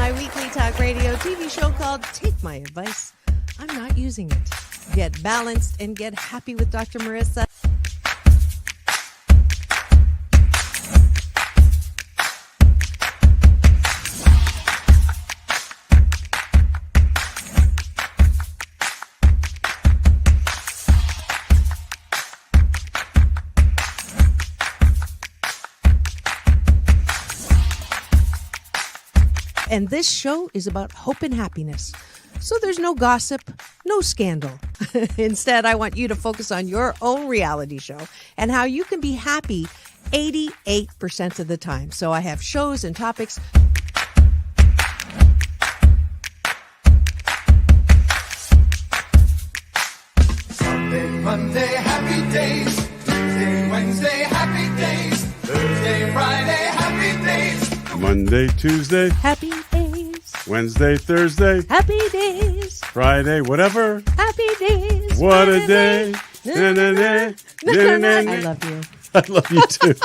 my weekly talk radio TV show called Take My Advice. I'm not using it. Get balanced and get happy with Dr. Marissa. And this show is about hope and happiness. So there's no gossip, no scandal. Instead, I want you to focus on your own reality show and how you can be happy 88% of the time. So I have shows and topics. Sunday, Monday, happy days. Tuesday, Wednesday, happy days. Thursday, Friday, happy days. Monday, Tuesday, Happy days. Wednesday, Thursday, Happy days. Friday, whatever. Happy days. What a day. Na-na-na, na-na-na. I love you. I love you too.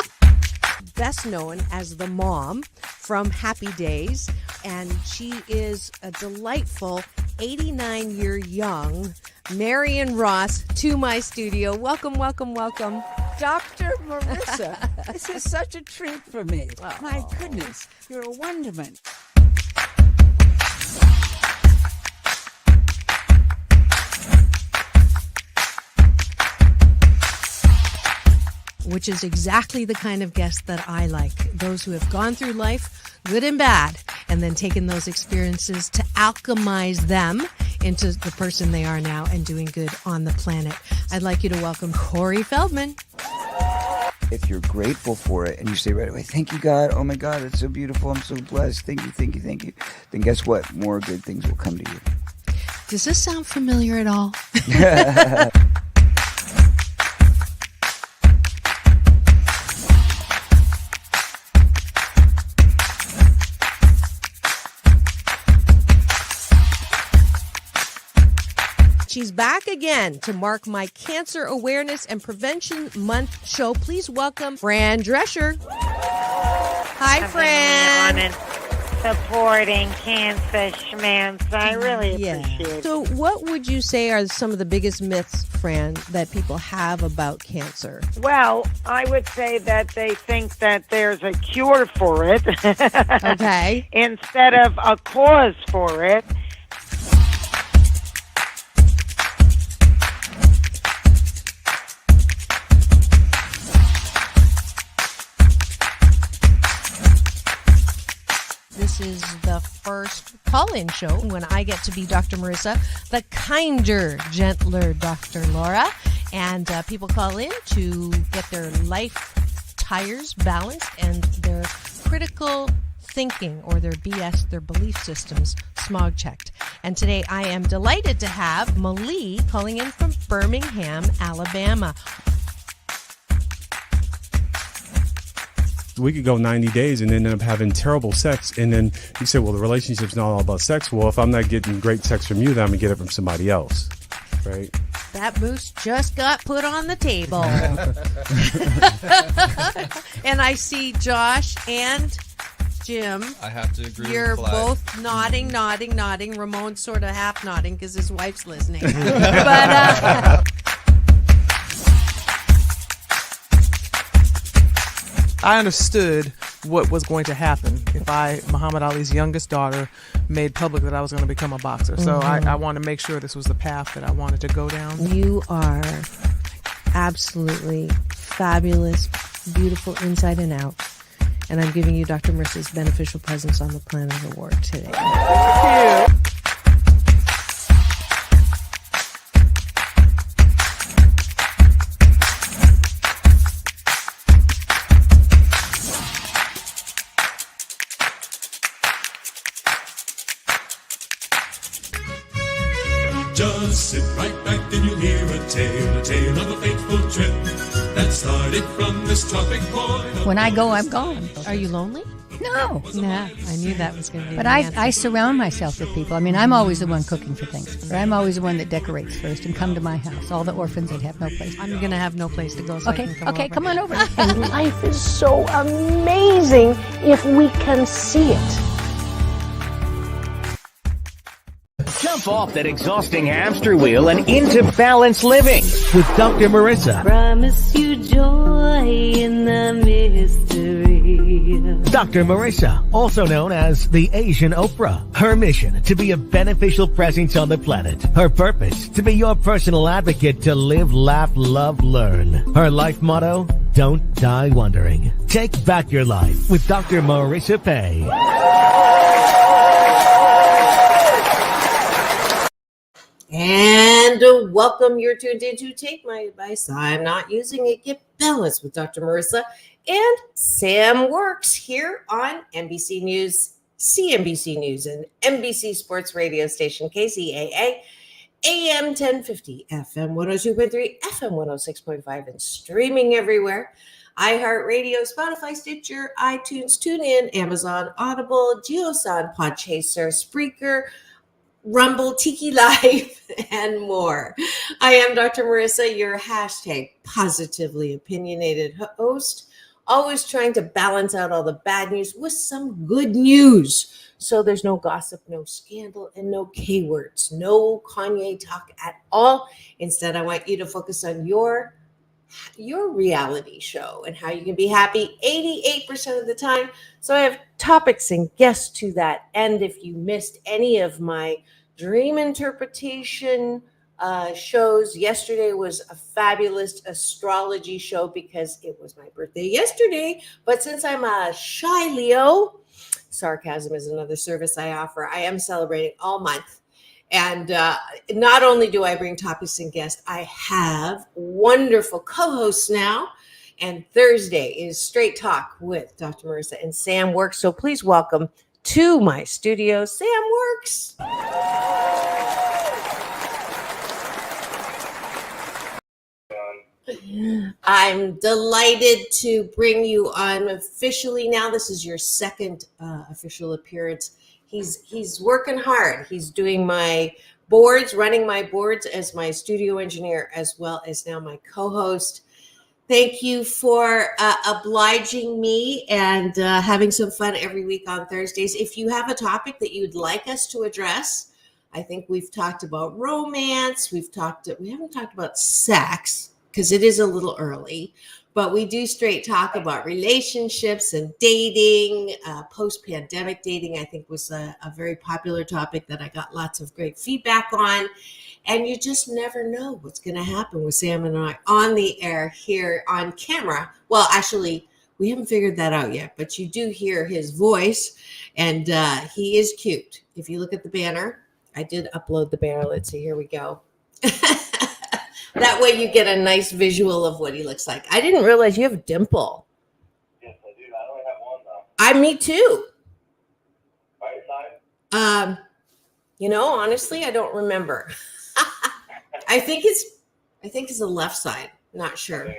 Best known as the mom from Happy Days, and she is a delightful 89-year young Marion Ross to my studio. Welcome, welcome, welcome. Dr. Marissa, this is such a treat for me. Oh. My goodness, you're a wonderment. Which is exactly the kind of guest that I like. Those who have gone through life, good and bad, and then taken those experiences to alchemize them into the person they are now and doing good on the planet. I'd like you to welcome Corey Feldman. If you're grateful for it and you say right away, thank you, God. Oh, my God, it's so beautiful. I'm so blessed. Thank you, thank you, thank you. Then guess what? More good things will come to you. Does this sound familiar at all? She's back again to mark my Cancer Awareness and Prevention Month show. Please welcome Fran Drescher. Hi, Fran. On and supporting cancer schmance. I really appreciate it. So what would you say are some of the biggest myths, Fran, that people have about cancer? Well, I would say that they think that there's a cure for it. Okay. Instead of a cause for it. This is the first call-in show when I get to be Dr. Marissa, the kinder, gentler Dr. Laura. And people call in to get their life tires balanced and their critical thinking or their BS, their belief systems, smog checked. And today I am delighted to have Malie calling in from Birmingham, Alabama. We could go 90 days and end up having terrible sex. And then you say, well, the relationship's not all about sex. Well, if I'm not getting great sex from you, then I'm going to get it from somebody else. Right? That moose just got put on the table. And I see Josh and Jim. I have to agree You're with Clyde. both nodding. Ramon's sort of half nodding because his wife's listening. But I understood what was going to happen if Muhammad Ali's youngest daughter, made public that I was going to become a boxer. So I wanted to make sure this was the path that I wanted to go down. You are absolutely fabulous, beautiful inside and out. And I'm giving you Dr. Marissa's Beneficial Presence on the Planet Award today. Thank you. Just sit right back and you'll hear a tale of a fateful trip that started from this tropic point. When I go, I'm gone. Are you lonely? No. Nah, I knew that was going to be But the answer. I surround myself with people. I mean, I'm always the one cooking for things. Or I'm always the one that decorates first and come to my house. All the orphans that have no place. I'm going to have no place to go, so I can come over. Come on over. And life is so amazing if we can see it. Get off that exhausting hamster wheel and into balanced living with Dr. Marissa. Promise you joy in the mystery. Dr. Marissa, also known as the Asian Oprah. Her mission, to be a beneficial presence on the planet. Her purpose, to be your personal advocate to live, laugh, love, learn. Her life motto, don't die wondering. Take back your life with Dr. Marissa Pay. And welcome. You're tuned in to Take My Advice. I'm not using it. Get balanced with Dr. Marissa and Sam Works here on NBC News, CNBC News, and NBC Sports Radio Station KCAA, AM 1050, FM 102.3, FM 106.5, and streaming everywhere. iHeartRadio, Spotify, Stitcher, iTunes, TuneIn, Amazon, Audible, GeoSound, Podchaser, Spreaker, Rumble, Tiki Live, and more. I am Dr. Marissa, your hashtag positively opinionated host, always trying to balance out all the bad news with some good news. So there's no gossip, no scandal, and no K words, no Kanye talk at all. Instead, I want you to focus on your reality show and how you can be happy 88% of the time. So I have topics and guests to that end. If you missed any of my dream interpretation shows, yesterday was a fabulous astrology show because it was my birthday yesterday. But since I'm a shy Leo, sarcasm is another service I offer. I am celebrating all month. And not only do I bring topics and guests, I have wonderful co-hosts now. And Thursday is Straight Talk with Dr. Marissa and Sam Works. So please welcome to my studio, Sam Works. I'm delighted to bring you on officially now. This is your second official appearance. He's working hard. He's doing my boards, running my boards as my studio engineer, as well as now my co-host. Thank you for obliging me and having some fun every week on Thursdays. If you have a topic that you'd like us to address, I think we've talked about romance. We haven't talked about sex because it is a little early. But we do straight talk about relationships and dating. Post-pandemic dating, I think, was a very popular topic that I got lots of great feedback on. And you just never know what's going to happen with Sam and I on the air here on camera. Well, actually, we haven't figured that out yet, but you do hear his voice, and he is cute. If you look at the banner, I did upload the banner. Let's see, here we go. That way you get a nice visual of what he looks like. I didn't realize you have a dimple. Yes, I do. I only have one, though. Me too. Right side? Honestly, I don't remember. I think it's the left side. Not sure.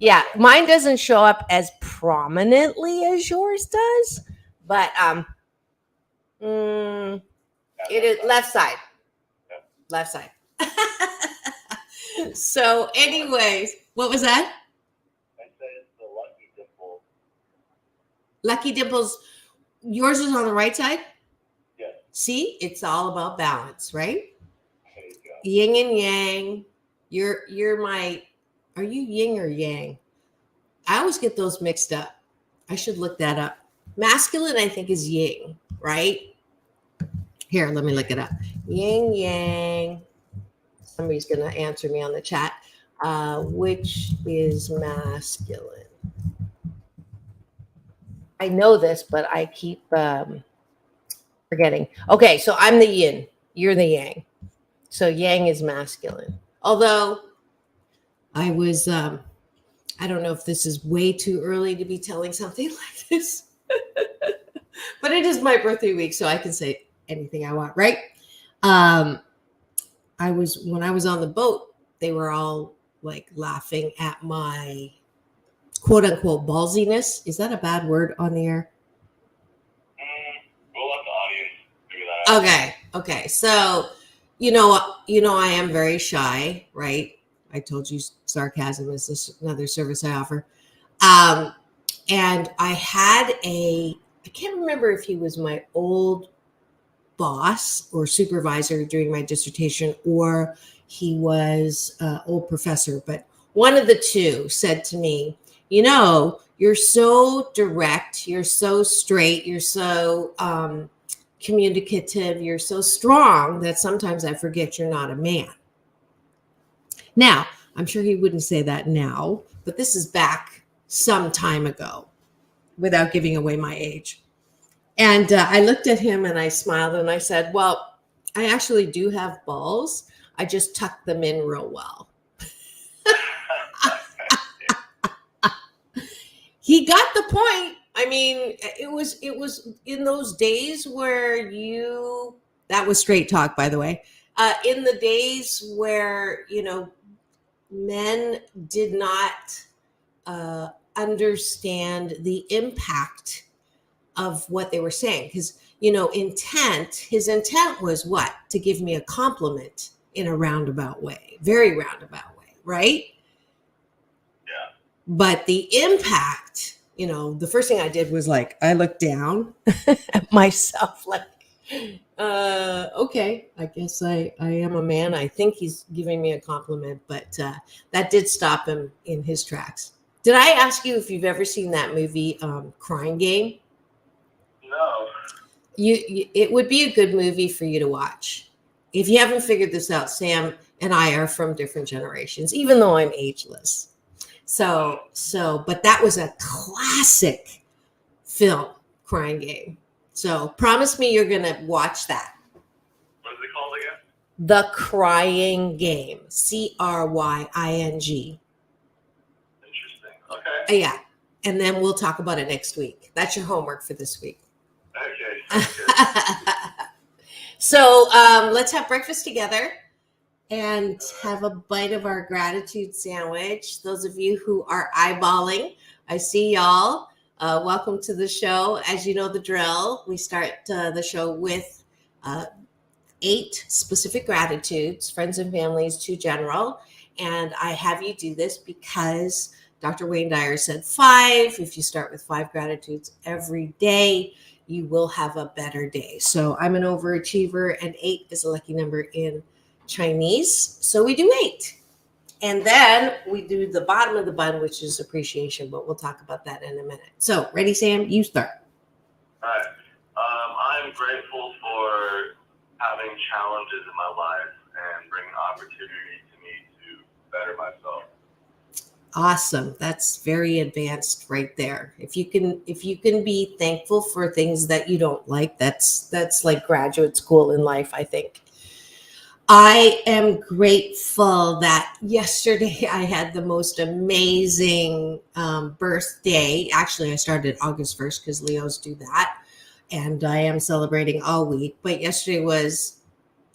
Yeah, mine doesn't show up as prominently as yours does, but it is left side. Left side. So, anyways, what was that? I said it's the lucky dimple. Lucky dimples. Yours is on the right side? Yes. See, it's all about balance, right? There you go. Yin and yang. Are you yin or yang? I always get those mixed up. I should look that up. Masculine, I think, is yin, right? Here, let me look it up. Yin, yang. Somebody's going to answer me on the chat. Which is masculine? I know this, but I keep forgetting. Okay, so I'm the yin. You're the yang. So yang is masculine. Although I was, I don't know if this is way too early to be telling something like this. But it is my birthday week, so I can say anything I want, right? When I was on the boat, they were all like laughing at my quote unquote ballsiness. Is that a bad word on the air? We'll let the audience do that. Okay. So, I am very shy, right? I told you sarcasm is another service I offer. And I had I can't remember if he was my old boss or supervisor during my dissertation, or he was an old professor. But one of the two said to me, you know, you're so direct, you're so straight, you're so communicative, you're so strong that sometimes I forget you're not a man. Now, I'm sure he wouldn't say that now, but this is back some time ago, without giving away my age. And I looked at him and I smiled and I said, well, I actually do have balls. I just tuck them in real well. He got the point. I mean, it was in those days where that was straight talk, by the way, in the days where, you know, men did not understand the impact of what they were saying. Because, you know, his intent was what? To give me a compliment in a roundabout way, very roundabout way, right? Yeah. But the impact, you know, the first thing I did was like, I looked down at myself like, okay, I guess I am a man. I think he's giving me a compliment, but that did stop him in his tracks. Did I ask you if you've ever seen that movie, Crying Game? No. It would be a good movie for you to watch. If you haven't figured this out, Sam and I are from different generations, even though I'm ageless. So, but that was a classic film, Crying Game. So promise me you're going to watch that. What is it called again? The Crying Game. Crying. Interesting. Okay. Yeah. And then we'll talk about it next week. That's your homework for this week. Okay. So let's have breakfast together and have a bite of our gratitude sandwich. Those of you who are eyeballing, I see y'all. Welcome to the show. As you know the drill, we start the show with 8 specific gratitudes, friends and families to general. And I have you do this because Dr. Wayne Dyer said 5. If you start with 5 gratitudes every day, you will have a better day. So I'm an overachiever, and 8 is a lucky number in Chinese. So we do 8. And then we do the bottom of the bun, which is appreciation, but we'll talk about that in a minute. So ready, Sam? You start. All right. I'm grateful for having challenges in my life and bringing opportunity to me to better myself. Awesome. That's very advanced right there. If you can be thankful for things that you don't like, that's like graduate school in life, I think. I am grateful that yesterday I had the most amazing birthday. Actually, I started August 1st because Leos do that. And I am celebrating all week. But yesterday was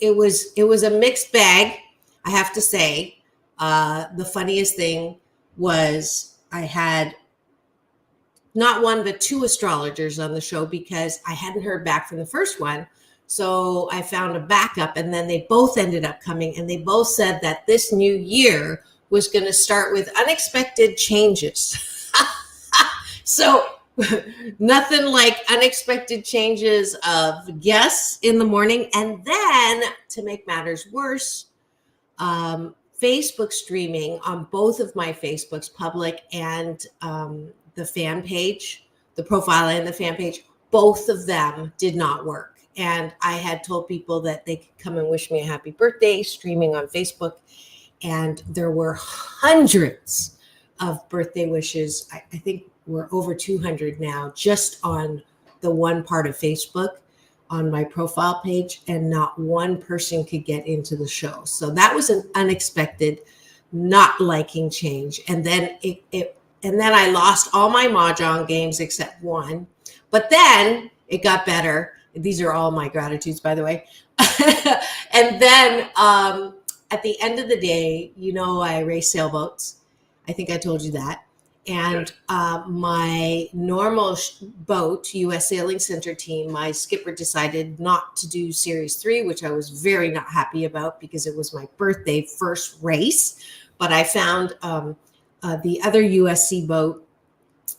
a mixed bag, I have to say. The funniest thing was I had not one, but 2 astrologers on the show because I hadn't heard back from the first one. So I found a backup, and then they both ended up coming, and they both said that this new year was going to start with unexpected changes. So nothing like unexpected changes of guests in the morning. And then to make matters worse, Facebook streaming on both of my Facebooks, public and the fan page, the profile and the fan page, both of them did not work. And I had told people that they could come and wish me a happy birthday streaming on Facebook. And there were hundreds of birthday wishes. I think we're over 200 now, just on the one part of Facebook on my profile page, and not one person could get into the show. So that was an unexpected, not liking change. And then and then I lost all my Mahjong games except one. But then it got better. These are all my gratitudes, by the way. And then at the end of the day, you know, I race sailboats. I think I told you that. And my normal boat, U.S. Sailing Center team, my skipper decided not to do Series 3, which I was very not happy about because it was my birthday first race. But I found the other USC boat,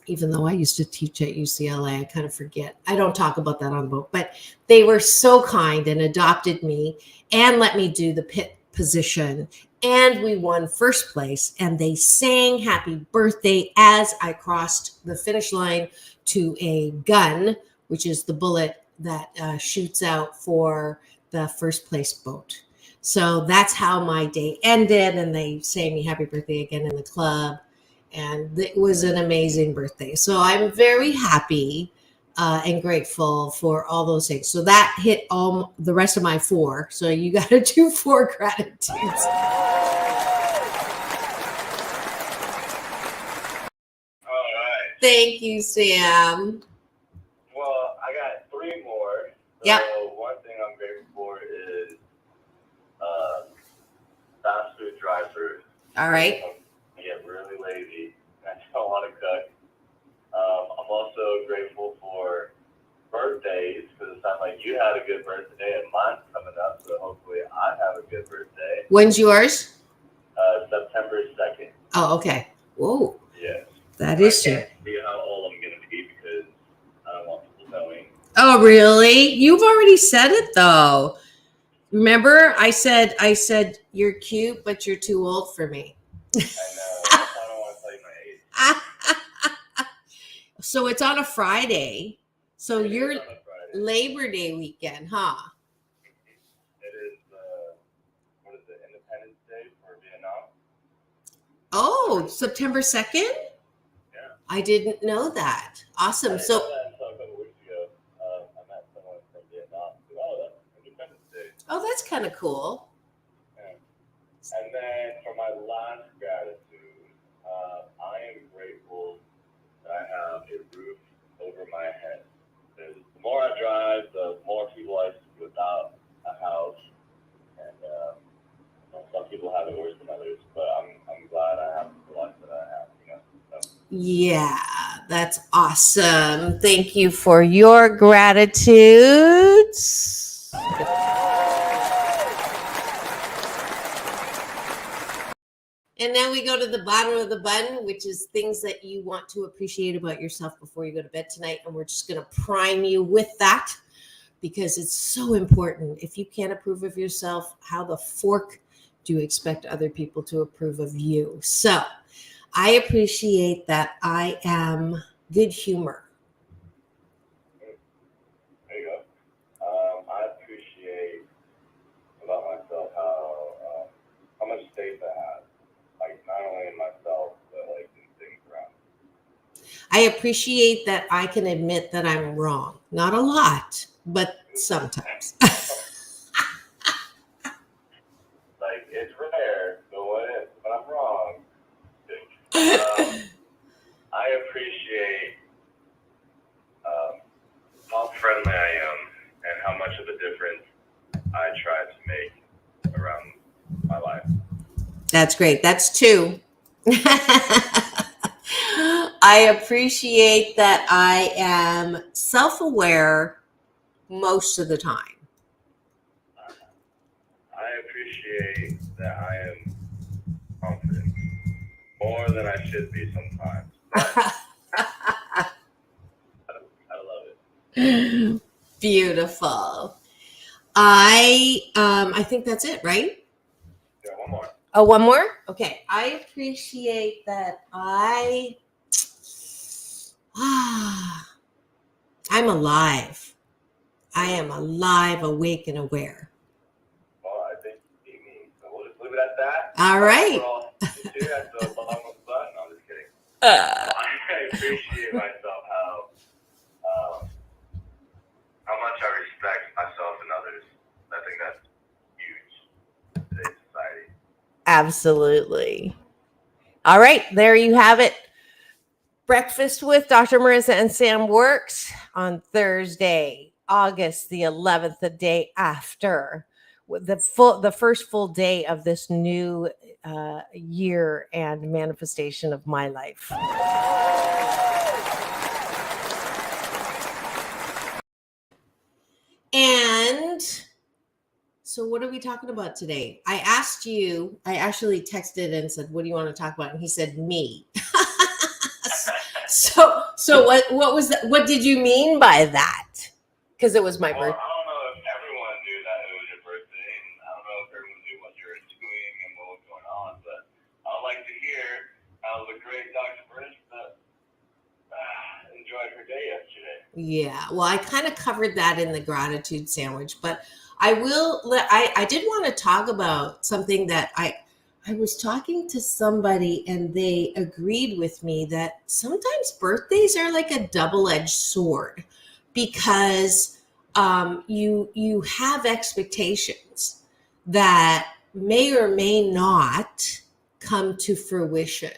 even though I used to teach at UCLA, I kind of forget. I don't talk about that on the boat, but they were so kind and adopted me and let me do the pit position. And we won first place. And they sang happy birthday as I crossed the finish line to a gun, which is the bullet that shoots out for the first place boat. So that's how my day ended. And they sang me happy birthday again in the club. And it was an amazing birthday. So I'm very happy and grateful for all those things. So that hit all the rest of my 4. So you got to do 4 gratitudes. All right. Thank you, Sam. Well, I got 3 more. So Yep. one thing I'm grateful for is fast food drive-throughs. All right. I get really lazy. I don't want to cook. I'm also grateful for birthdays because it sounds like you had a good birthday and mine's coming up, so hopefully I have a good birthday. When's yours? September 2nd. Oh, okay. Whoa. Yes. That is I soon. can't see how old I'm going to be because I don't want people knowing. Oh, really? You've already said it though. Remember, I said you're cute, but you're too old for me. I know. I don't want to tell you my age. So it's on a Friday. So It is you're on a Friday. Labor Day weekend, huh? It is, what is it, Independence Day for Vietnam? Oh, September 2nd? Yeah. I didn't know that. Awesome. I didn't So know that until a couple weeks ago. I met someone from Vietnam. Oh, that's Independence Day. oh, that's kind of cool. Yeah. And then for my last gratitude, I am grateful that I have a roof over my head. Because the more I drive, the more people I see without a house. And some people have it worse than others, but I'm glad I have the life that I have. You know? So. Yeah, that's awesome. Thank you for your gratitudes. And then we go to the bottom of the button, which is things that you want to appreciate about yourself before you go to bed tonight. And we're just going to prime you with that because it's so important. If you can't approve of yourself, how the fork do you expect other people to approve of you? So I appreciate that I am good humor. There you go. I appreciate about myself how much faith I have. Like, not only in myself, but like in things around me. I appreciate that I can admit that I'm wrong. Not a lot, but sometimes. Like, it's rare, but when I'm wrong, I appreciate how friendly I am and how much of a difference I try to make around my life. That's great. That's 2. I appreciate that I am self-aware most of the time. I appreciate that I am confident more than I should be sometimes. I love it. Beautiful. I think that's it, right? Yeah, one more. Oh, one more? Okay. I appreciate that I'm alive. I am alive, awake, and aware. Well, I think you beat me, so we'll just leave it at that. All right. At the bottom of the button. No, I'm just kidding. I appreciate myself how much I respect myself and others. I think that's huge in today's society. Absolutely. All right. There you have it. Breakfast with Dr. Marissa and Sam Works on Thursday, August the 11th, the day after the first full day of this new year and manifestation of my life. And so what are we talking about today? I asked you, I actually texted and said, what do you want to talk about? And he said, me. So what was that? What did you mean by that? Because it was my Well, I birthday. don't know if everyone knew that it was your birthday, and I don't know if everyone knew what you were doing and what was going on, but I'd like to hear how the great Dr. Marissa enjoyed her day yesterday. Yeah, well, I kind of covered that in the gratitude sandwich, but I did want to talk about something that I was talking to somebody and they agreed with me that sometimes birthdays are like a double-edged sword because you have expectations that may or may not come to fruition.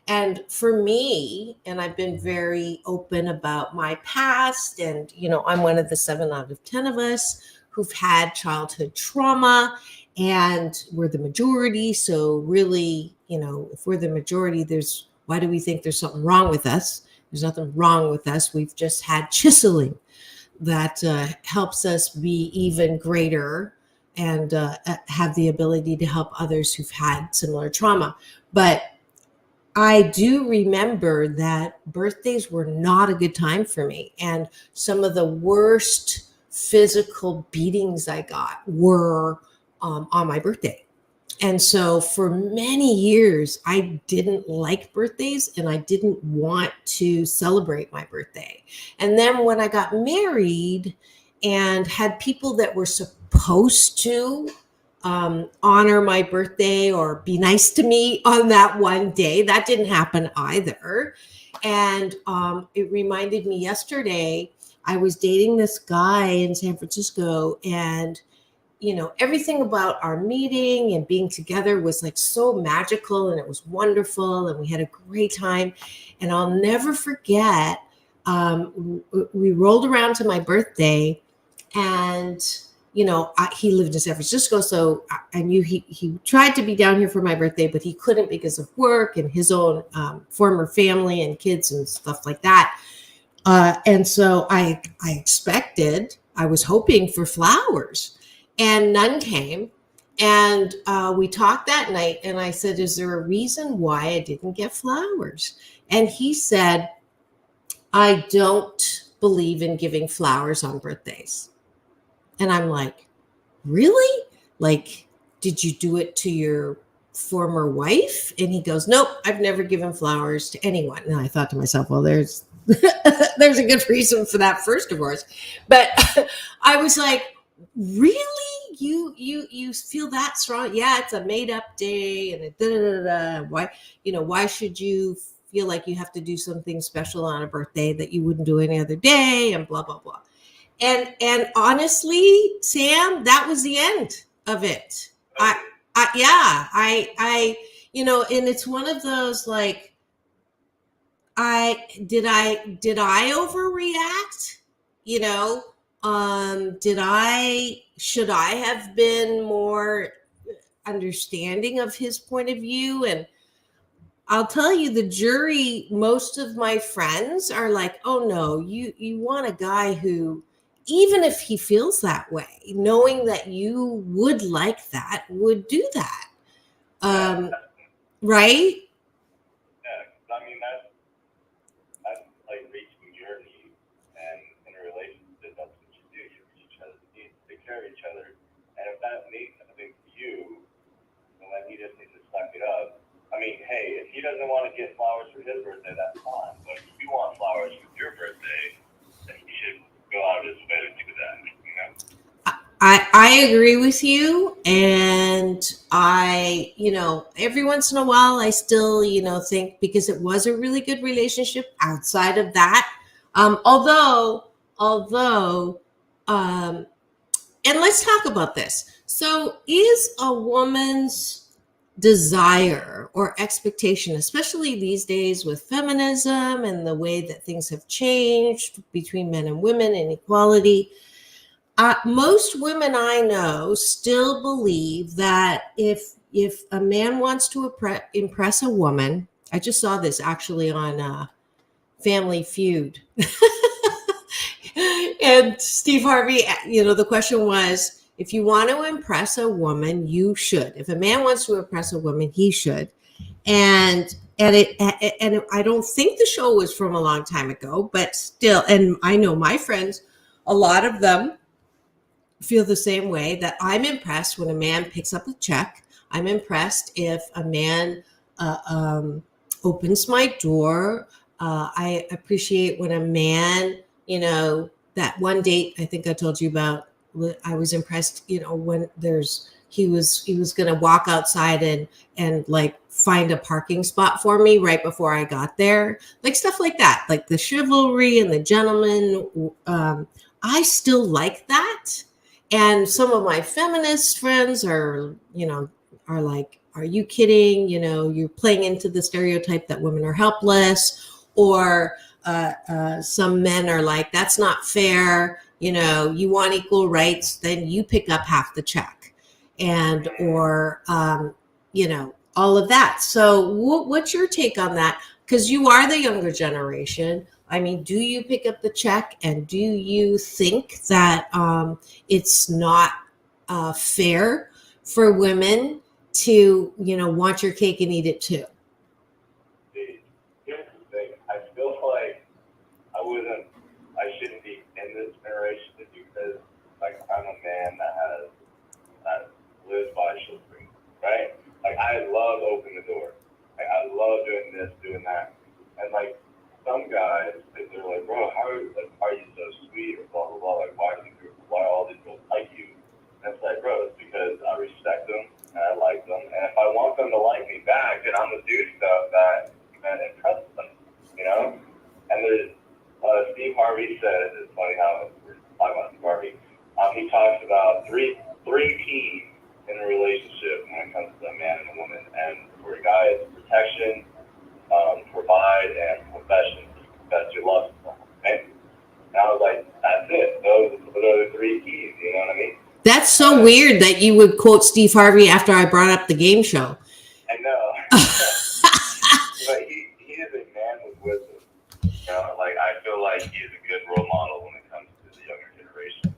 And for me, and I've been very open about my past, and I'm one of the 7 out of 10 of us who've had childhood trauma, and we're the majority. So really, if we're the majority, why do we think there's something wrong with us? There's nothing wrong with us. We've just had chiseling that helps us be even greater and have the ability to help others who've had similar trauma. But I do remember that birthdays were not a good time for me. And some of the worst physical beatings I got were on my birthday. And so for many years, I didn't like birthdays and I didn't want to celebrate my birthday. And then when I got married and had people that were supposed to honor my birthday or be nice to me on that one day, that didn't happen either. And it reminded me yesterday, I was dating this guy in San Francisco, and everything about our meeting and being together was like so magical, and it was wonderful, and we had a great time. And I'll never forget, we rolled around to my birthday, and he lived in San Francisco, so I knew he tried to be down here for my birthday, but he couldn't because of work and his own former family and kids and stuff like that. And so I was hoping for flowers, and none came. And we talked that night, and I said, is there a reason why I didn't get flowers? And he said, I don't believe in giving flowers on birthdays. And I'm like, really? Like, did you do it to your former wife? And he goes, nope, I've never given flowers to anyone. And I thought to myself, well, there's there's a good reason for that first divorce. But I was like, really? You feel that strong? Yeah, it's a made up day and why should you feel like you have to do something special on a birthday that you wouldn't do any other day, and blah, blah, blah. And honestly, Sam, that was the end of it. And it's one of those like, did I overreact? Should I have been more understanding of his point of view? And I'll tell you, the jury, most of my friends are like, oh no, you want a guy who, even if he feels that way, knowing that you would like that, would do that. Right? Yeah, I mean, that's like reaching your needs, and in a relationship, that's what you do. You reach each other's needs, take care of each other. And if that means something to you, then he just needs to suck it up. I mean, hey, if he doesn't want to get flowers for his birthday, that's fine. But if you want flowers for your birthday, then you should go out of his way to do that, I agree with you. And I, every once in a while, I still, think, because it was a really good relationship outside of that. Although, and let's talk about this. So is a woman's desire or expectation, especially these days with feminism and the way that things have changed between men and women and equality, most women I know still believe that if a man wants to impress a woman, I just saw this actually on Family Feud, and Steve Harvey, the question was, if you want to impress a woman, you should. If a man wants to impress a woman, he should. And and I don't think the show was from a long time ago, but still, and I know my friends, a lot of them feel the same way, that I'm impressed when a man picks up a check. I'm impressed if a man opens my door. I appreciate when a man, that one date I think I told you about, I was impressed, when he was going to walk outside and like find a parking spot for me right before I got there, like stuff like that, like the chivalry and the gentleman. I still like that. And some of my feminist friends are like, are you kidding? You're playing into the stereotype that women are helpless. Or some men are like, that's not fair. You want equal rights, then you pick up half the check. Or all of that. So what's your take on that? Because you are the younger generation. I mean, do you pick up the check, and do you think that it's not fair for women to, want your cake and eat it too? Here's the thing. I feel like I shouldn't be in this generation because, like, I'm a man that lives by chivalry, right? Like, I love opening the door. Like, I love doing this, doing that. And, like, some guys, they're like, bro, how are you so sweet, or blah, blah, blah. Like, why all these girls like you? And it's like, bro, it's because I respect them and I like them. And if I want them to like me back, then I'm going to do stuff that impresses them, And there's, Steve Harvey said, it's funny how we're talking about Steve Harvey. He talks about three P's in a relationship when it comes to a man and a woman. And for a guy, it's protection, provide, and profession. That's your love. Okay? And I was like, that's it. Those are the three keys. You know what I mean? That's so weird that you would quote Steve Harvey after I brought up the game show. I know. But he is a man with wisdom. Like, I feel like he is a good role model when it comes to the younger generation.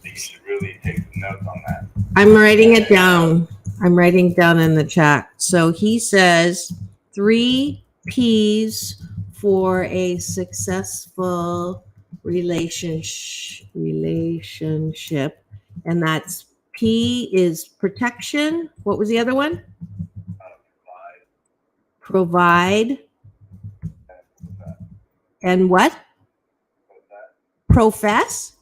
So you should really take some notes on that. I'm writing it down. I'm writing down in the chat. So he says 3 P's for a successful relationship. And that's P is protection. What was the other one? Provide. And what? Profess?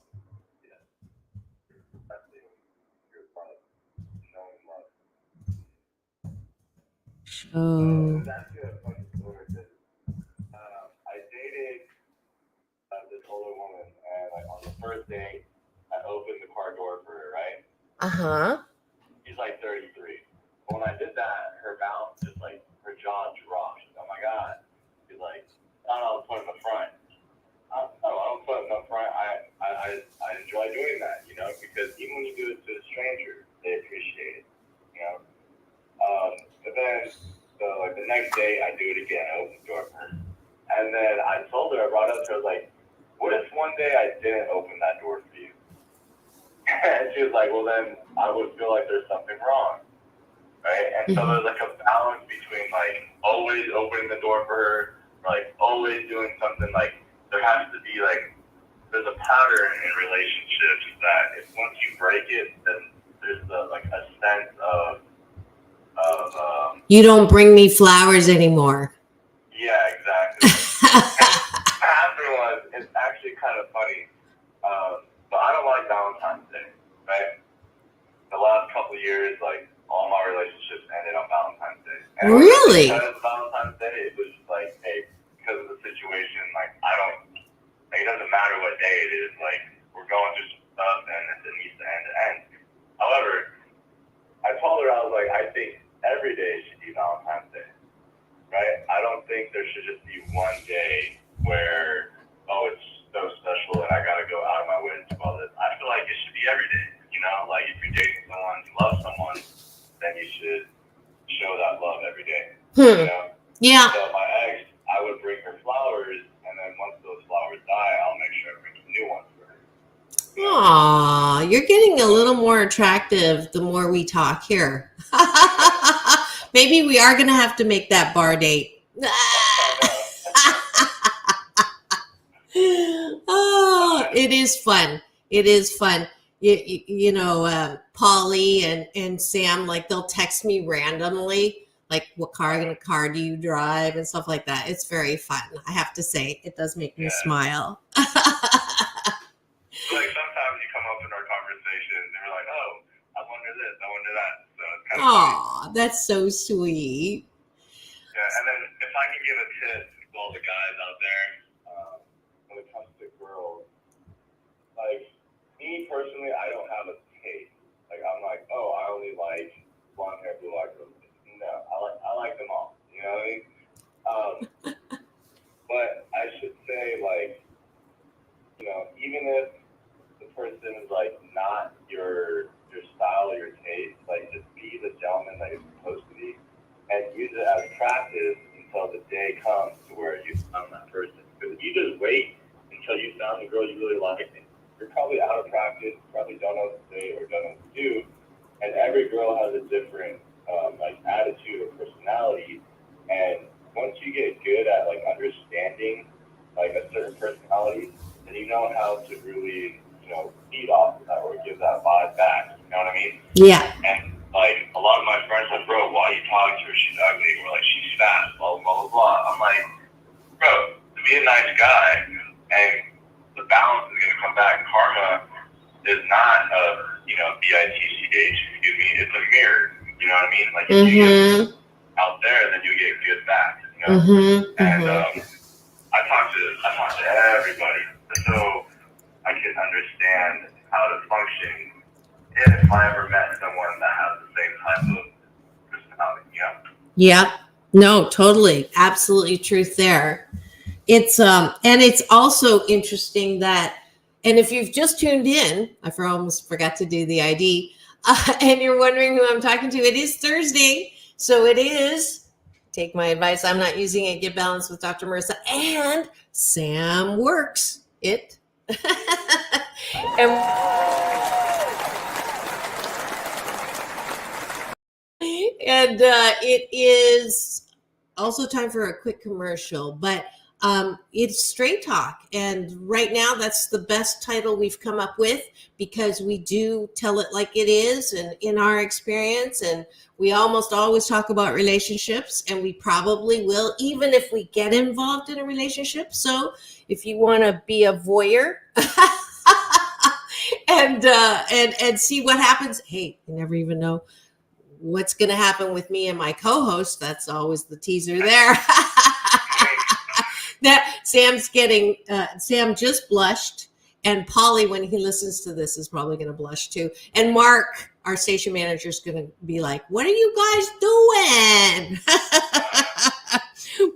Show. I dated this older woman, and like on the first day, I opened the car door for her, right? She's like 33. But when I did that, her mouth just like, her jaw dropped. She's like, oh my God. She's like, I don't put it in the front. I don't put it in the front. I enjoy doing that, because even when you do it to a stranger, they appreciate it, But then, like the next day, I do it again. I open the door for her. And then I told her, I brought it up to her, I was like, what if one day I didn't open that door for you? And she was like, well, then I would feel like there's something wrong, right? And so there's like a balance between like always opening the door for her, or like always doing something. Like there has to be like, there's a pattern in relationships that if once you break it, then there's like a sense of you don't bring me flowers anymore. Yeah, exactly. Afterwards, it's actually kind of funny. But I don't like Valentine's Day, right? The last couple of years, like all my relationships ended on Valentine's Day. And really? Because Valentine's Day, it was just like, hey, because of the situation, like it doesn't matter what day it is. Like we're going through some stuff, and it needs to end. However, I told her, I was like, I think every day should be Valentine's Day, right? I don't think there should just be one day where, oh, it's so special and I got to go out of my way to do all this. I feel like it should be every day, Like if you're dating someone, you love someone, then you should show that love every day, Yeah. So my ex, I would bring her flowers, and then once those flowers die, I'll make sure I bring some new ones for her. Aw, you're getting a little more attractive the more we talk here. Maybe we are going to have to make that bar date Oh, it is fun. It is fun. You know, Polly and Sam, like they'll text me randomly, like what car do you drive and stuff like that. It's very fun. I have to say, it does make me smile. Like sometimes you come up in our conversations and we're like, oh, I wonder this, I wonder that. So it's kind of funny. Aw, that's so sweet. Yeah, and then if I can give a tip to all the guys out there, when it comes to girls, like me personally, I don't have a taste. Like I'm like, oh, I only like blonde hair, blue eyed girls. No, I like them all. You know what I mean? But I should say, like, you know, even if the person is like not your style or your taste, like just be the gentleman that you're supposed to be, and use it as practice until the day comes to where you found that person. Because if you just wait until you found the girl you really like, you're probably out of practice, probably don't know what to say or don't know what to do. And every girl has a different like attitude or personality. And once you get good at like understanding like a certain personality, then you know how to really, you know, feed off of that or give that vibe back. You know what I mean? Yeah. And like a lot of my friends are like, bro, why are you talking to her? She's ugly, or like she's fat, blah blah blah blah. I'm like, bro, to be a nice guy, and the balance is gonna come back. Karma is not a, you know, BITCH, excuse me, it's a mirror. You know what I mean? Like if you get out there, then you get good back. You know? And I talk to everybody so I can understand how to function if I ever met someone that has the same type of personality, you know? Yep. No, totally. Absolutely truth there. It's and it's also interesting that, and if you've just tuned in, I almost forgot to do the ID, and you're wondering who I'm talking to, it is Thursday. So it is, take my advice, I'm not using it, Get Balanced with Dr. Marissa, and Sam Works it. And it is also time for a quick commercial, but it's Straight Talk. And right now, that's the best title we've come up with because we do tell it like it is and in our experience. And we almost always talk about relationships, and we probably will, even if we get involved in a relationship. So if you want to be a voyeur and see what happens, hey, you never even know what's going to happen with me and my co-host. That's always the teaser there. That Sam just blushed, and Polly, when he listens to this, is probably going to blush too. And Mark, our station manager, is going to be like, what are you guys doing?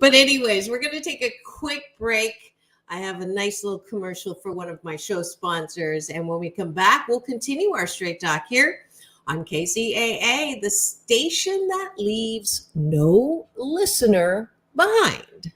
But anyways, we're going to take a quick break. I have a nice little commercial for one of my show sponsors. And when we come back, we'll continue our Straight Talk here on KCAA, the station that leaves no listener behind.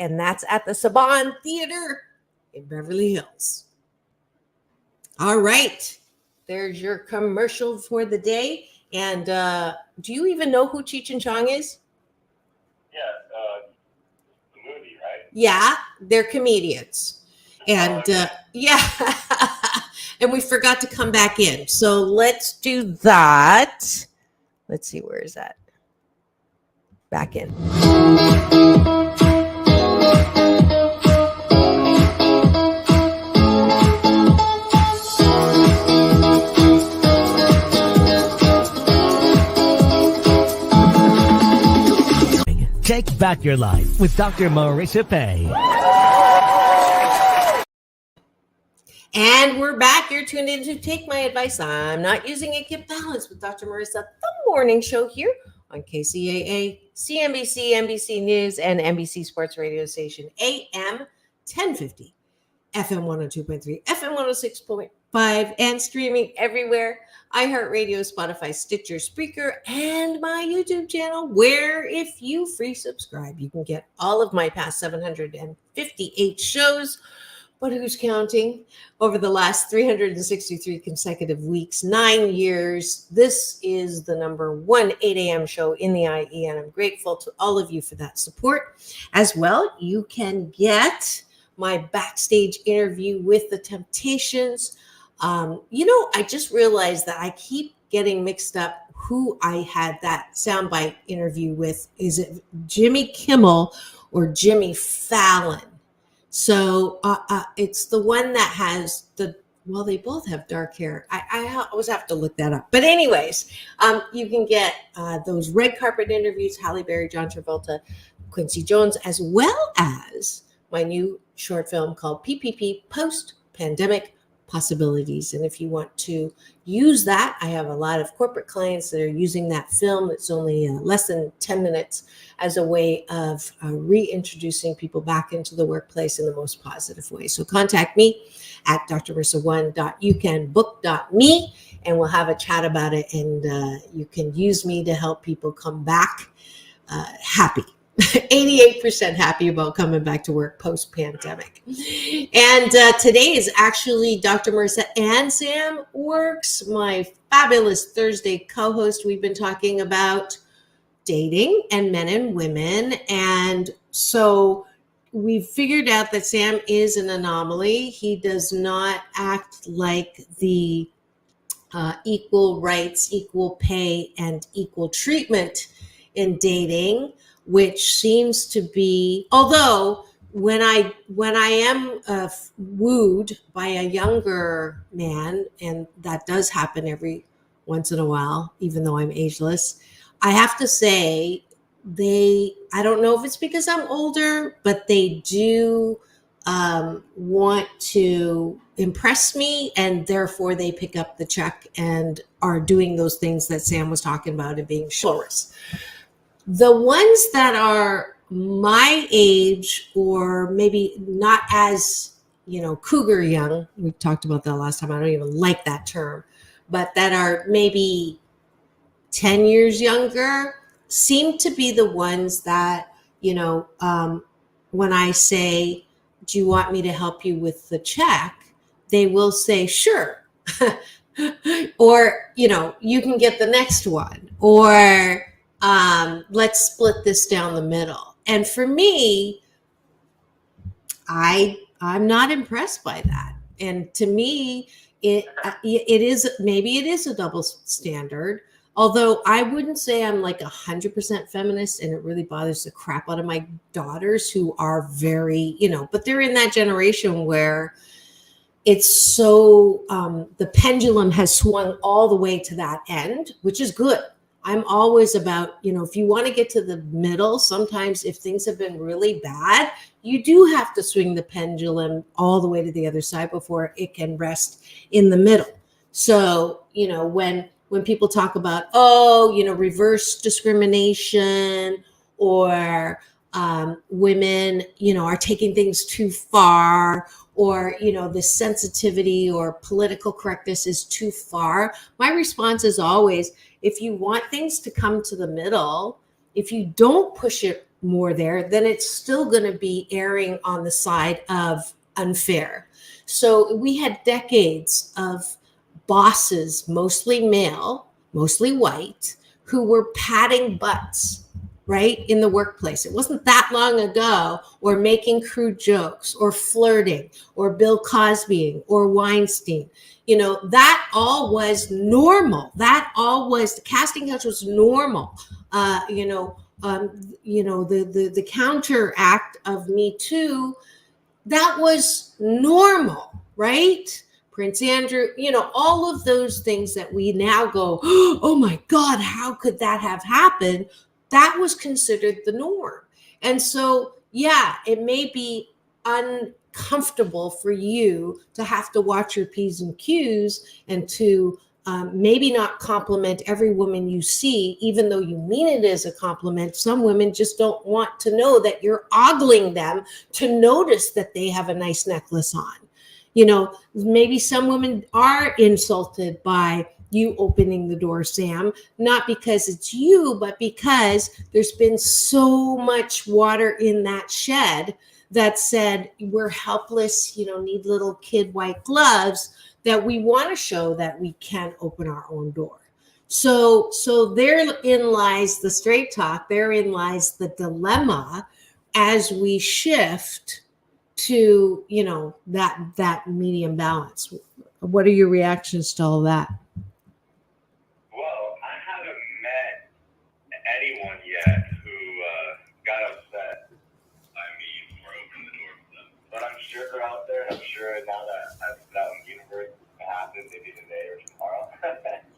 and that's at the Saban Theater in Beverly Hills. All right. There's your commercial for the day. And do you even know who Cheech and Chong is? Yeah, the movie, right? Yeah, they're comedians. And yeah, and we forgot to come back in. So let's do that. Let's see, where is that? Back in. Take back your life with Dr. Marissa Pay. And we're back. You're tuned in to Take My Advice. I'm not using it. Get Balance with Dr. Marissa, the morning show here on KCAA, CNBC, NBC News, and NBC Sports Radio Station, AM 1050, FM 102.3, FM 106.5, and streaming everywhere. iHeartRadio, Spotify, Stitcher, Spreaker, and my YouTube channel, where if you free subscribe, you can get all of my past 758 shows. But who's counting? Over the last 363 consecutive weeks, 9 years, this is the number one 8 a.m. show in the IE, and I'm grateful to all of you for that support. As well, you can get my backstage interview with the Temptations. I just realized that I keep getting mixed up who I had that soundbite interview with. Is it Jimmy Kimmel or Jimmy Fallon? So it's the one that has they both have dark hair. I always have to look that up. But anyways, you can get those red carpet interviews, Halle Berry, John Travolta, Quincy Jones, as well as my new short film called PPP, Post-Pandemic Possibilities. And if you want to use that, I have a lot of corporate clients that are using that film. It's only less than 10 minutes as a way of reintroducing people back into the workplace in the most positive way. So contact me at drmarissa1.youcanbook.me, and we'll have a chat about it. And you can use me to help people come back happy. 88% happy about coming back to work post-pandemic. And today is actually Dr. Marissa and Sam Works, my fabulous Thursday co-host. We've been talking about dating and men and women. And so we figured out that Sam is an anomaly. He does not act like the equal rights, equal pay, and equal treatment in dating, which seems to be, although when I am wooed by a younger man, and that does happen every once in a while, even though I'm ageless, I have to say I don't know if it's because I'm older, but they do want to impress me, and therefore they pick up the check and are doing those things that Sam was talking about and being chivalrous. The ones that are my age, or maybe not as, cougar young, we talked about that last time, I don't even like that term, but that are maybe 10 years younger, seem to be the ones that, when I say, do you want me to help you with the check? They will say, sure. Or, you can get the next one. Or let's split this down the middle. And for me, I'm not impressed by that. And to me, it is a double standard. Although I wouldn't say I'm like 100% feminist, and it really bothers the crap out of my daughters who are very, but they're in that generation where it's so, the pendulum has swung all the way to that end, which is good. I'm always about, if you want to get to the middle, sometimes if things have been really bad, you do have to swing the pendulum all the way to the other side before it can rest in the middle. So, when people talk about, reverse discrimination, or women, are taking things too far, or, the sensitivity or political correctness is too far, my response is always, if you want things to come to the middle, if you don't push it more there, then it's still going to be erring on the side of unfair. So we had decades of bosses, mostly male, mostly white, who were patting butts, right, in the workplace. It wasn't that long ago, or making crude jokes, or flirting, or Bill Cosbying, or Weinstein. You know, that all was normal. That all was, the casting couch was normal. The counteract of Me Too, that was normal, right? Prince Andrew, all of those things that we now go, oh my God, how could that have happened? That was considered the norm. And so, yeah, it may be uncomfortable for you to have to watch your P's and Q's and to maybe not compliment every woman you see, even though you mean it as a compliment. Some women just don't want to know that you're ogling them to notice that they have a nice necklace on. Maybe some women are insulted by you opening the door, Sam, not because it's you, but because there's been so much water in that shed that said we're helpless, need little kid white gloves, that we want to show that we can open our own door. So therein lies the straight talk. Therein lies the dilemma as we shift to, that medium balance. What are your reactions to all of that? Well, I haven't met anyone yet who got upset by me for opening the door for them. But I'm sure they're out there, and I'm sure now that I've put out in the universe, it happens maybe today or tomorrow.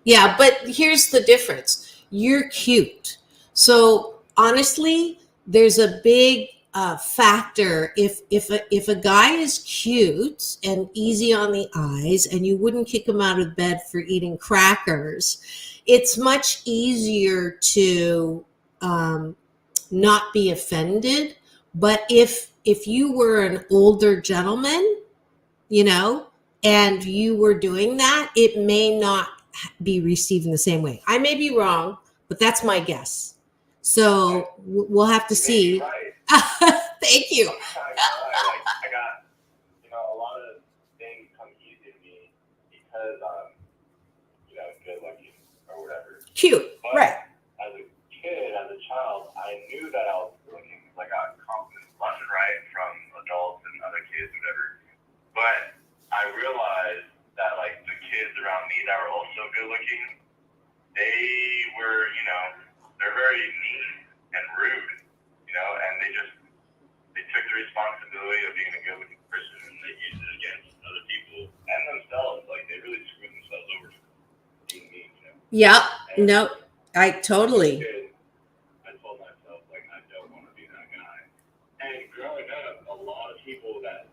Yeah, but here's the difference. You're cute. So honestly, there's a big factor. If a guy is cute and easy on the eyes, and you wouldn't kick him out of bed for eating crackers, it's much easier to not be offended. But if you were an older gentleman, and you were doing that, it may not be received in the same way. I may be wrong, but that's my guess. So we'll have to see. Right. Thank you. I got, a lot of things come easy to me because I'm, good looking or whatever. Cute, but right. As a kid, as a child, I knew that I was good looking because I got compliments left and right from adults and other kids, whatever. But I realized that, the kids around me that were also good looking, they were, they're very mean and rude, and they took the responsibility of being a good looking person and they used it against other people and themselves. They really screwed themselves over being mean, Yeah, no, I totally. I told myself, I don't want to be that guy. And growing up, a lot of people that,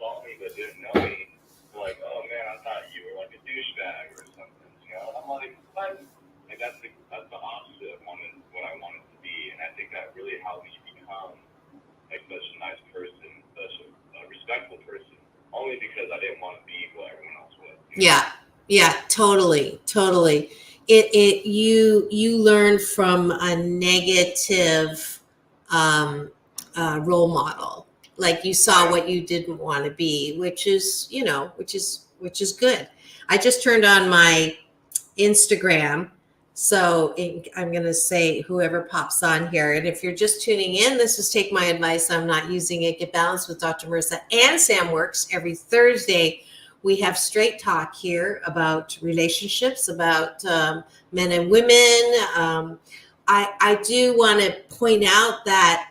saw me but didn't know me were like, oh man, I thought you were like a douchebag or something, I'm like, what? That's the opposite of what I wanted to be, and I think that really helped me become such a nice person, such a respectful person, only because I didn't want to be what everyone else was. Yeah, totally. You learn from a negative role model. You saw what you didn't want to be, which is good. I just turned on my Instagram. So I'm going to say whoever pops on here. And if you're just tuning in, this is Take My Advice. I'm Not Using It. Get Balanced with Dr. Marissa and Sam Works. Every Thursday, we have straight talk here about relationships, about men and women. I do want to point out that,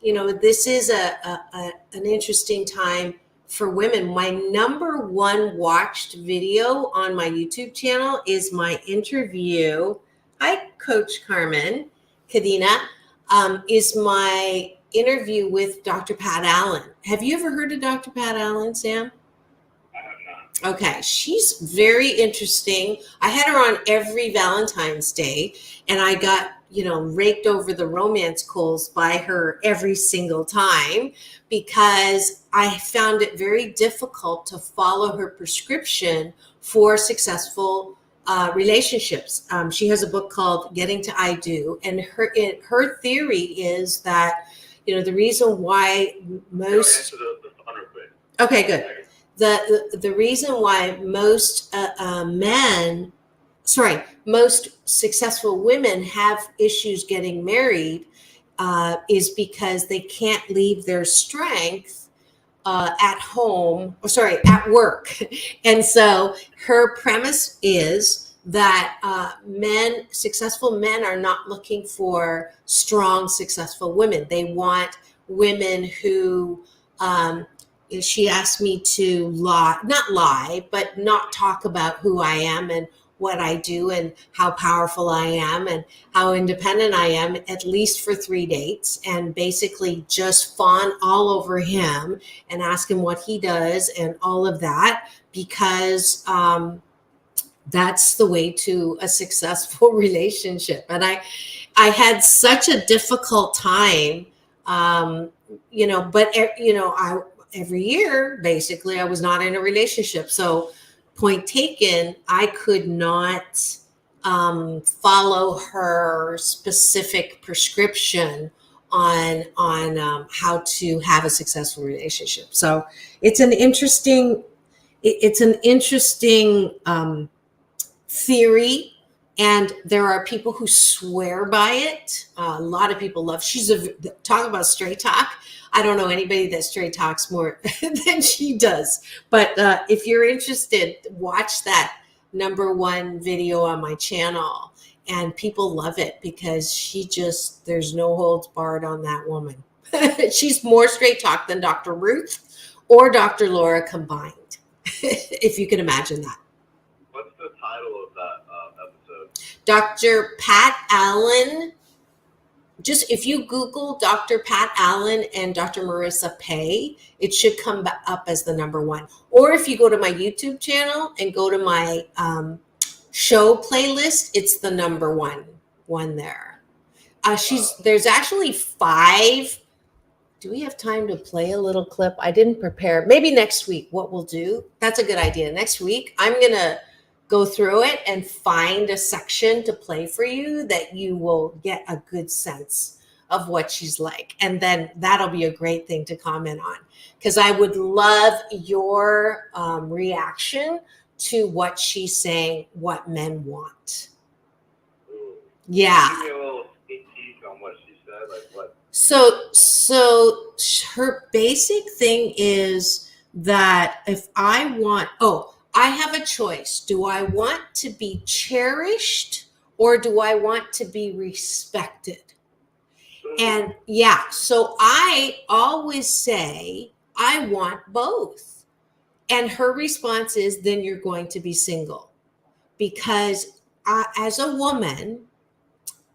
this is an interesting time for women. My number one watched video on my YouTube channel is my interview. Hi, Coach Carmen Cadena, is my interview with Dr. Pat Allen. Have you ever heard of Dr. Pat Allen, Sam? I have not. Okay, she's very interesting. I had her on every Valentine's Day, and I got, raked over the romance coals by her every single time because I found it very difficult to follow her prescription for successful relationships. She has a book called Getting to I Do, and her theory is that, the reason why most okay, good. The reason why most most successful women have issues getting married is because they can't leave their strength at home, at work. And so her premise is that successful men are not looking for strong, successful women. They want women who, she asked me to not lie, but not talk about who I am and what I do and how powerful I am and how independent I am, at least for 3 dates, and basically just fawn all over him and ask him what he does and all of that, because that's the way to a successful relationship. And I had such a difficult time, every year, basically, I was not in a relationship. So point taken, I could not follow her specific prescription on how to have a successful relationship. So it's an interesting theory, and there are people who swear by it. A lot of people love. Talk about straight talk. I don't know anybody that straight talks more than she does. But if you're interested, watch that #1 video on my channel. And people love it because there's no holds barred on that woman. She's more straight talk than Dr. Ruth or Dr. Laura combined, if you can imagine that. What's the title of that episode? Dr. Pat Allen. Just if you Google Dr. Pat Allen and Dr. Marissa Pay, it should come up as the #1. Or if you go to my YouTube channel and go to my show playlist, it's the #1 there. There's actually 5. Do we have time to play a little clip? I didn't prepare. Maybe next week, what we'll do. That's a good idea. Next week, I'm going to go through it and find a section to play for you that you will get a good sense of what she's like. And then that'll be a great thing to comment on, because I would love your reaction to what she's saying, what men want. Yeah. Give me a little sneak peek on what she said, like what? So her basic thing is that if I have a choice. Do I want to be cherished or do I want to be respected? And so I always say, I want both. And her response is, then you're going to be single. Because as a woman,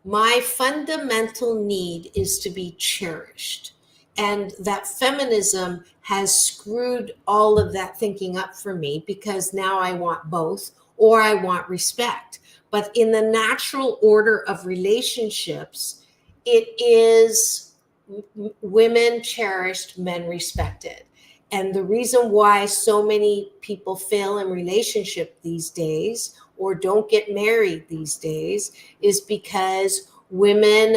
my fundamental need is to be cherished. And that feminism has screwed all of that thinking up for me, because now I want both, or I want respect. But in the natural order of relationships, it is women cherished, men respected. And the reason why so many people fail in relationship these days or don't get married these days is because women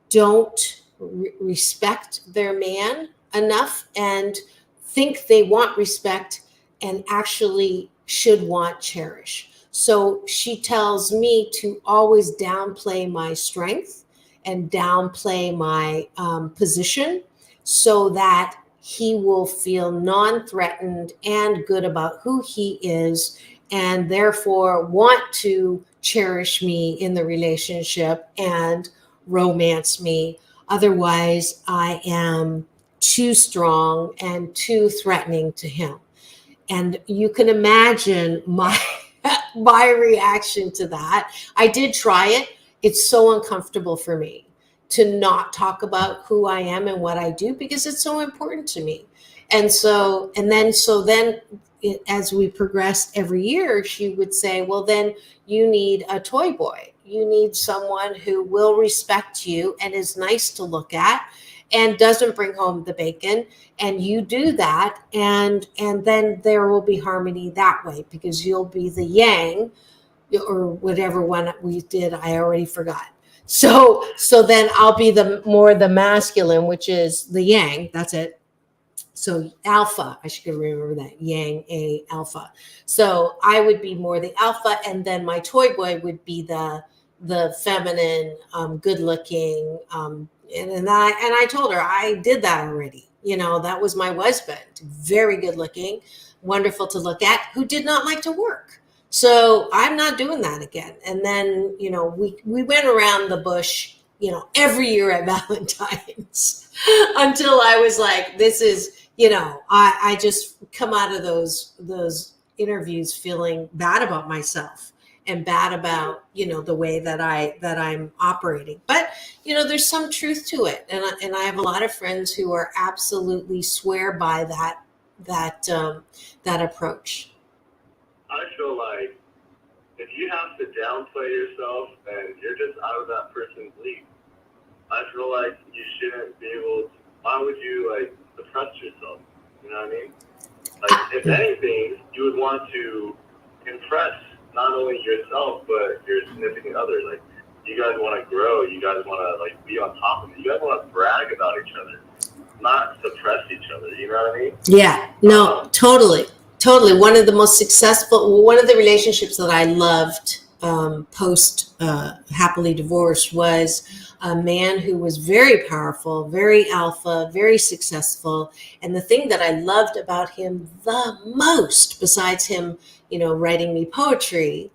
don't respect their man enough and think they want respect and actually should want cherish. So she tells me to always downplay my strength and downplay my position so that he will feel non-threatened and good about who he is, and therefore want to cherish me in the relationship and romance me. Otherwise, I am too strong and too threatening to him. And you can imagine my reaction to that. I did try it. It's so uncomfortable for me to not talk about who I am and what I do, because it's so important to me. And then as we progressed every year, she would say, well, then you need a toy boy. You need someone who will respect you and is nice to look at and doesn't bring home the bacon. And you do that. And then there will be harmony that way, because you'll be the yang or whatever one we did, I already forgot. So then I'll be the masculine, which is the yang. That's it. So alpha, I should remember that, yang, a, alpha. So I would be more the alpha, and then my toy boy would be the feminine, good looking, and I told her I did that already. That was my husband, very good looking, wonderful to look at, who did not like to work. So I'm not doing that again. And then, we went around the bush, every year at Valentine's until I was like, this is, I just come out of those interviews feeling bad about myself and bad about, the way that I'm operating. But, there's some truth to it. And I have a lot of friends who are absolutely swear by that approach. I feel like if you have to downplay yourself and you're just out of that person's league, I feel like you shouldn't be able to. Why would you suppress yourself? You know what I mean? If anything, you would want to impress not only yourself but your significant other. You guys want to grow. You guys want to be on top of it. You guys want to brag about each other, not suppress each other. You know what I mean? Yeah. No. Totally. One of the relationships that I loved post happily divorced was a man who was very powerful, very alpha, very successful. And the thing that I loved about him the most, besides him, writing me poetry,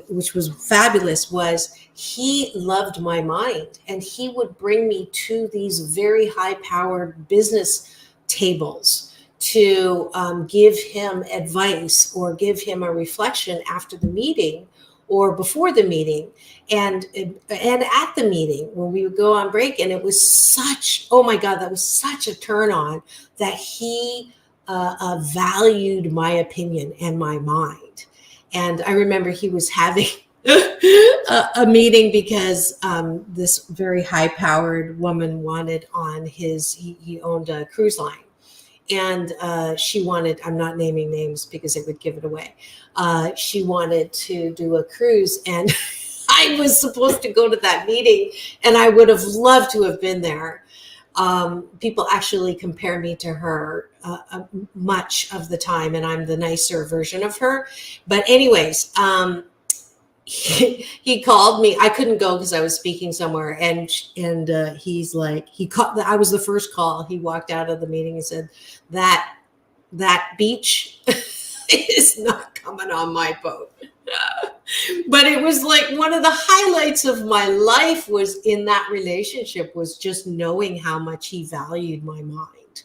which was fabulous, was he loved my mind, and he would bring me to these very high-powered business tables to give him advice or give him a reflection after the meeting or before the meeting and at the meeting when we would go on break. And it was that was such a turn on that he valued my opinion and my mind. And I remember he was having a meeting because this very high-powered woman wanted on he owned a cruise line. And she wanted, I'm not naming names because it would give it away. She wanted to do a cruise, and I was supposed to go to that meeting, and I would have loved to have been there. People actually compare me to her much of the time, and I'm the nicer version of her. But anyways, he called me. I couldn't go because I was speaking somewhere, and he's like, he called. I was the first call. He walked out of the meeting and said, that beach is not coming on my boat. But it was like one of the highlights of my life was in that relationship was just knowing how much he valued my mind.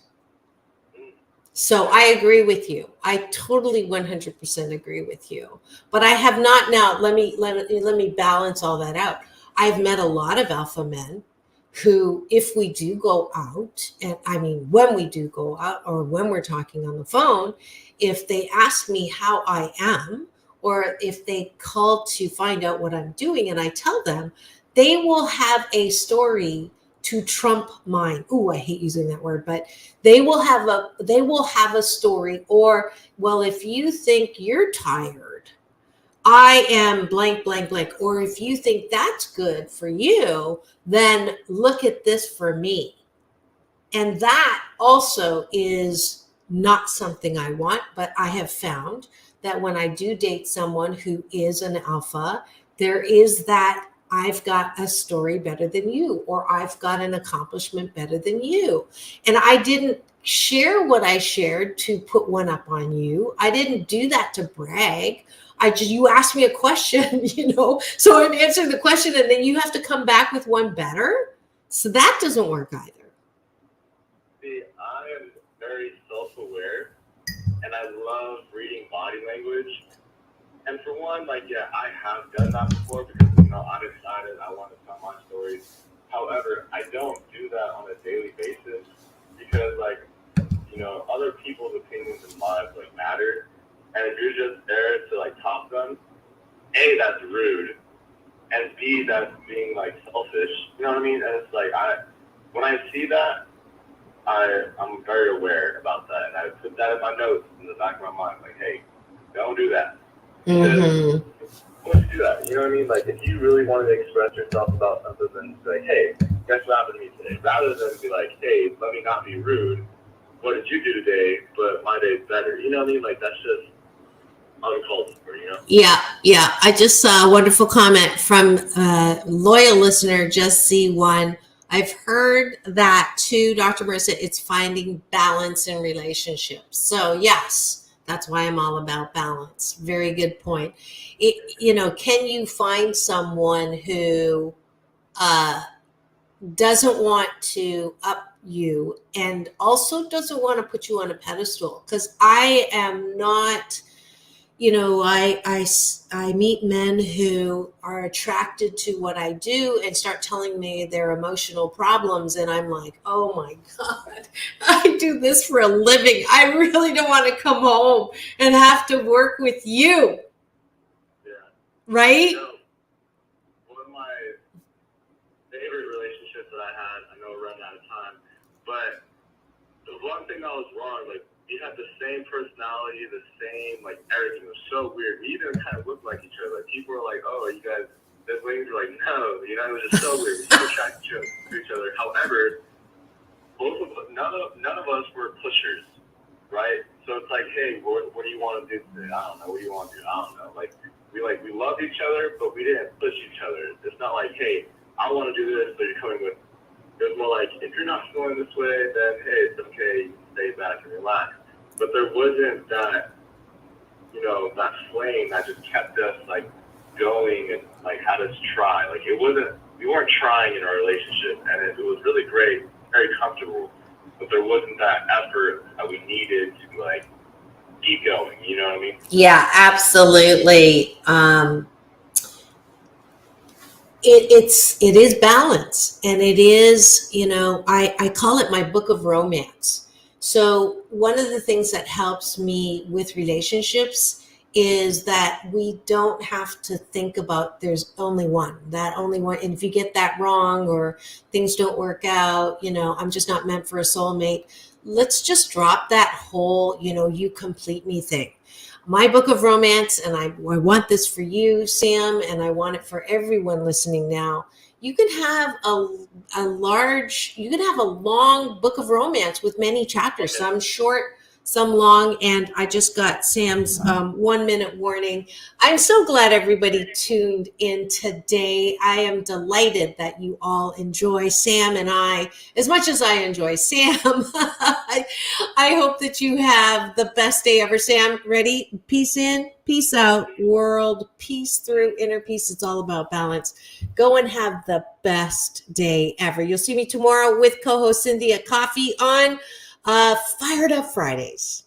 So I agree with you. I totally 100% agree with you. But I have not now. Let me balance all that out. I've met a lot of alpha men who, if we do go out, and I mean, when we do go out or when we're talking on the phone, if they ask me how I am, or if they call to find out what I'm doing and I tell them, they will have a story to trump mine. Ooh, I hate using that word, but they will have a story. Or, well, if you think you're tired, I am blank, blank, blank. Or if you think that's good for you, then look at this for me. And that also is not something I want, but I have found that when I do date someone who is an alpha, there is that I've got a story better than you, or I've got an accomplishment better than you. And I didn't share what I shared to put one up on you. I didn't do that to brag. You asked me a question, so I'm answering the question and then you have to come back with one better. So that doesn't work either. See, I am very self-aware and I love reading body language. And for one, I have done that before because, I'm excited. I want to tell my stories. However, I don't do that on a daily basis because, other people's opinions and lives, matter. And if you're just there to, top them, A, that's rude. And B, that's being, selfish. You know what I mean? And it's when I see that, I'm very aware about that. And I put that in my notes in the back of my mind, hey, don't do that. Because once you do that, you know what I mean? Like, if you really wanted to express yourself about something, then be like, hey, guess what happened to me today? Rather than be like, hey, let me not be rude. What did you do today? But my day's better. You know what I mean? Like, that's just uncalled for, you know? Yeah. I just saw a wonderful comment from a loyal listener, Just C1. I've heard that too, Dr. Marissa. It's finding balance in relationships. So yes, that's why I'm all about balance. Very good point. Can you find someone who doesn't want to up you and also doesn't want to put you on a pedestal? Because I am not. I meet men who are attracted to what I do and start telling me their emotional problems. And I'm like, oh my God, I do this for a living. I really don't want to come home and have to work with you. Yeah. Right? One of my favorite relationships that I had, I know we're running out of time, but the one thing that was wrong, like, we had the same personality, the same, like, everything. It was so weird. We even kind of looked like each other. Like, people were like, oh, are you guys siblings? We're like, no. It was just so weird. We so attracted to each other. However, none of us were pushers, right? So it's like, hey, what do you want to do today? I don't know. What do you want to do? I don't know. Like, we loved each other, but we didn't push each other. It's not like, hey, I want to do this, but you're coming with. It was more like, if you're not going this way, then, hey, it's okay. You can stay back and relax. But there wasn't that, that flame that just kept us, like, going and, like, had us try. Like, we weren't trying in our relationship, and it was really great, very comfortable. But there wasn't that effort that we needed to, like, keep going. You know what I mean? Yeah, absolutely. It is balance, and it is, I call it my book of romance. So one of the things that helps me with relationships is that we don't have to think about there's only one, and if you get that wrong or things don't work out, I'm just not meant for a soulmate. Let's just drop that whole, you complete me thing. My book of romance, and I want this for you, Sam, and I want it for everyone listening now. You can have a long book of romance with many chapters, some short, some long, and I just got Sam's 1 minute warning. I'm so glad everybody tuned in today. I am delighted that you all enjoy Sam and I as much as I enjoy Sam. I hope that you have the best day ever. Sam, ready? Peace in, peace out, world peace through, inner peace. It's all about balance. Go and have the best day ever. You'll see me tomorrow with co-host Cindy at Coffee on Fired Up Fridays.